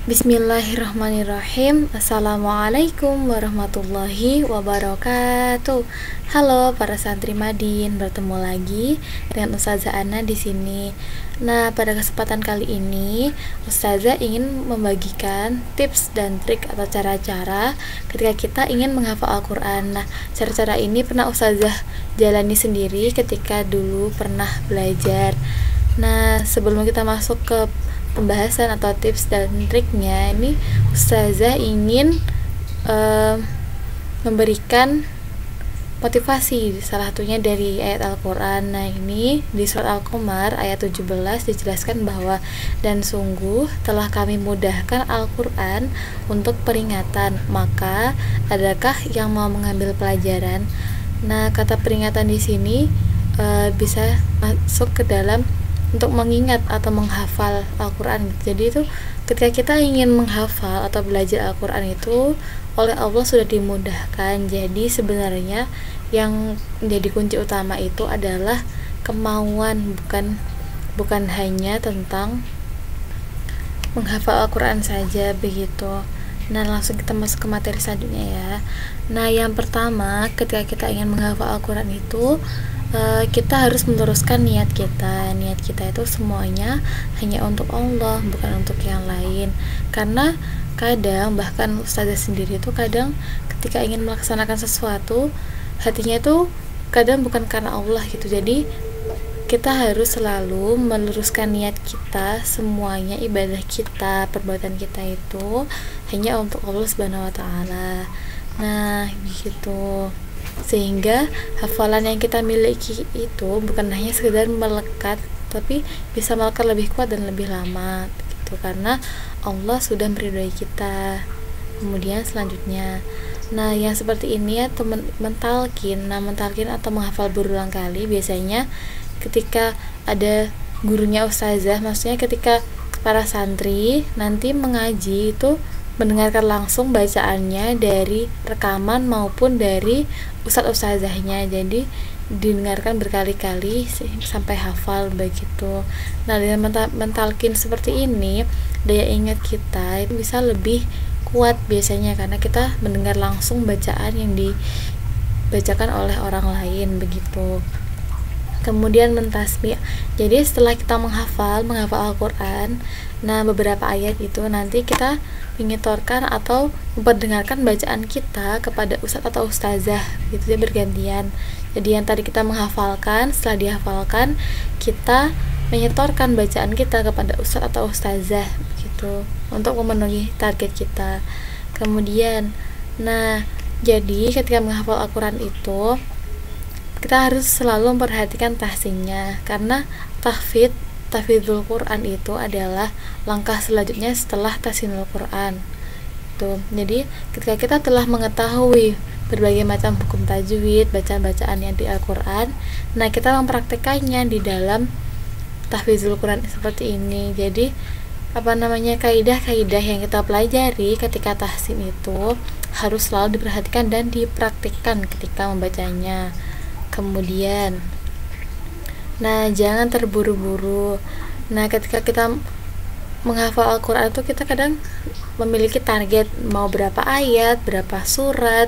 Bismillahirrahmanirrahim. Assalamualaikum warahmatullahi wabarakatuh. Halo para santri Madin, bertemu lagi dengan Ustazah Ana di sini. Nah, pada kesempatan kali ini Ustazah ingin membagikan tips dan trik atau cara-cara ketika kita ingin menghafal Al-Quran. Nah, cara-cara ini pernah Ustazah jalani sendiri ketika dulu pernah belajar. Nah, sebelum kita masuk ke pembahasan atau tips dan triknya, ini Ustazah ingin memberikan motivasi salah satunya dari ayat Al-Quran. Nah, ini di surat Al-Qamar ayat 17 dijelaskan bahwa dan sungguh telah kami mudahkan Al-Quran untuk peringatan, maka adakah yang mau mengambil pelajaran? Nah, kata peringatan di sini bisa masuk ke dalam untuk mengingat atau menghafal Al-Quran. Jadi itu ketika kita ingin menghafal atau belajar Al-Quran itu oleh Allah sudah dimudahkan. Jadi sebenarnya yang menjadi kunci utama itu adalah kemauan, bukan hanya tentang menghafal Al-Quran saja begitu. Nah, langsung kita masuk ke materi selanjutnya ya. Nah, yang pertama ketika kita ingin menghafal Al-Quran itu kita harus meluruskan niat kita. Niat kita itu semuanya hanya untuk Allah, bukan untuk yang lain. Karena kadang bahkan Ustazah sendiri itu kadang ketika ingin melaksanakan sesuatu, hatinya itu kadang bukan karena Allah gitu. Jadi kita harus selalu meluruskan niat kita, semuanya ibadah kita, perbuatan kita itu hanya untuk Allah Subhanahu wa taala. Nah, begitu. Sehingga hafalan yang kita miliki itu bukan hanya sekedar melekat, tapi bisa melekat lebih kuat dan lebih lama gitu, karena Allah sudah meridhoi kita. Kemudian selanjutnya, nah yang seperti ini atau mentalkin atau menghafal berulang kali, biasanya ketika ada gurunya Ustazah, maksudnya ketika para santri nanti mengaji itu mendengarkan langsung bacaannya dari rekaman maupun dari ustadz-ustazahnya. Jadi didengarkan berkali-kali sampai hafal begitu. Nah, dengan mentalkin seperti ini, daya ingat kita itu bisa lebih kuat biasanya karena kita mendengar langsung bacaan yang dibacakan oleh orang lain begitu. Kemudian mentasmi'. Jadi setelah kita menghafal Al-Quran, nah beberapa ayat itu nanti kita menyetorkan atau memperdengarkan bacaan kita kepada ustadz atau ustazah gitu ya, bergantian. Jadi yang tadi kita menghafalkan, setelah dihafalkan kita menyetorkan bacaan kita kepada ustadz atau ustazah gitu untuk memenuhi target kita. Kemudian, nah jadi ketika menghafal Al-Quran itu kita harus selalu memperhatikan tahsinnya, karena tahfidzul Quran itu adalah langkah selanjutnya setelah tahsinul Quran. Tuh, jadi ketika kita telah mengetahui berbagai macam hukum tajwid, bacaan-bacaan yang di Al-Quran, nah kita mempraktekannya di dalam tahfidzul Quran seperti ini. Jadi kaidah-kaidah yang kita pelajari ketika tahsin itu harus selalu diperhatikan dan dipraktikkan ketika membacanya. Kemudian, nah jangan terburu-buru. Nah, ketika kita menghafal Al-Quran itu kita kadang memiliki target mau berapa ayat, berapa surat,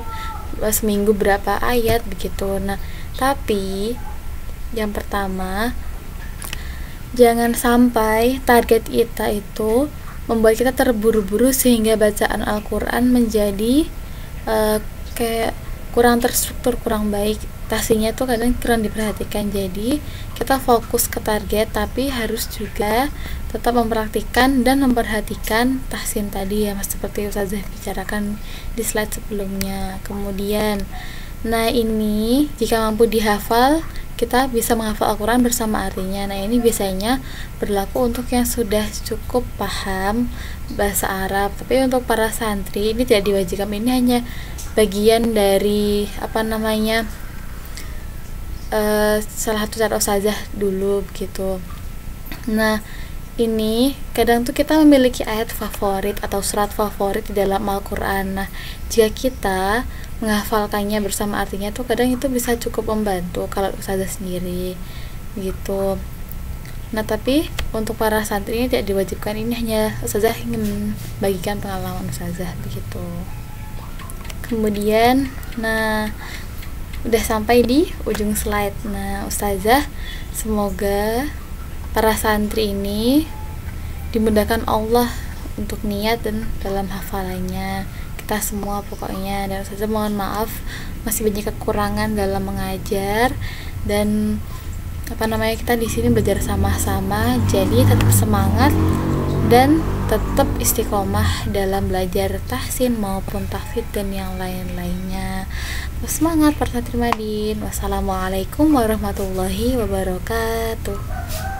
seminggu berapa ayat begitu. Nah, tapi yang pertama, jangan sampai target kita itu membuat kita terburu-buru sehingga bacaan Al-Quran menjadi kayak kurang terstruktur, kurang baik. Tahsinnya tuh kadang kurang diperhatikan. Jadi kita fokus ke target, tapi harus juga tetap mempraktikkan dan memperhatikan tahsin tadi ya, seperti Ustazah bicarakan di slide sebelumnya. Kemudian, nah ini jika mampu dihafal, kita bisa menghafal Al-Quran bersama artinya. Nah, ini biasanya berlaku untuk yang sudah cukup paham bahasa Arab. Tapi untuk para santri ini tidak diwajibkan, ini hanya bagian dari salah satu cara Ustazah dulu begitu. Nah, ini kadang tuh kita memiliki ayat favorit atau surat favorit di dalam Al-Quran. Nah, jika kita menghafalkannya bersama artinya tuh kadang itu bisa cukup membantu kalau Ustazah sendiri gitu. Nah, tapi untuk para santri ini tidak diwajibkan, ini hanya ustazah ingin bagikan pengalaman ustazah begitu. Kemudian, nah udah sampai di ujung slide. Nah, ustazah semoga para santri ini dimudahkan Allah untuk niat dan dalam hafalannya, kita semua pokoknya. Dan ustazah mohon maaf masih banyak kekurangan dalam mengajar, dan kita di sini belajar sama-sama, jadi tetap semangat dan tetap istiqomah dalam belajar tahsin maupun tahfidz dan yang lain-lainnya. Semangat para santri Madin. Wassalamualaikum warahmatullahi wabarakatuh.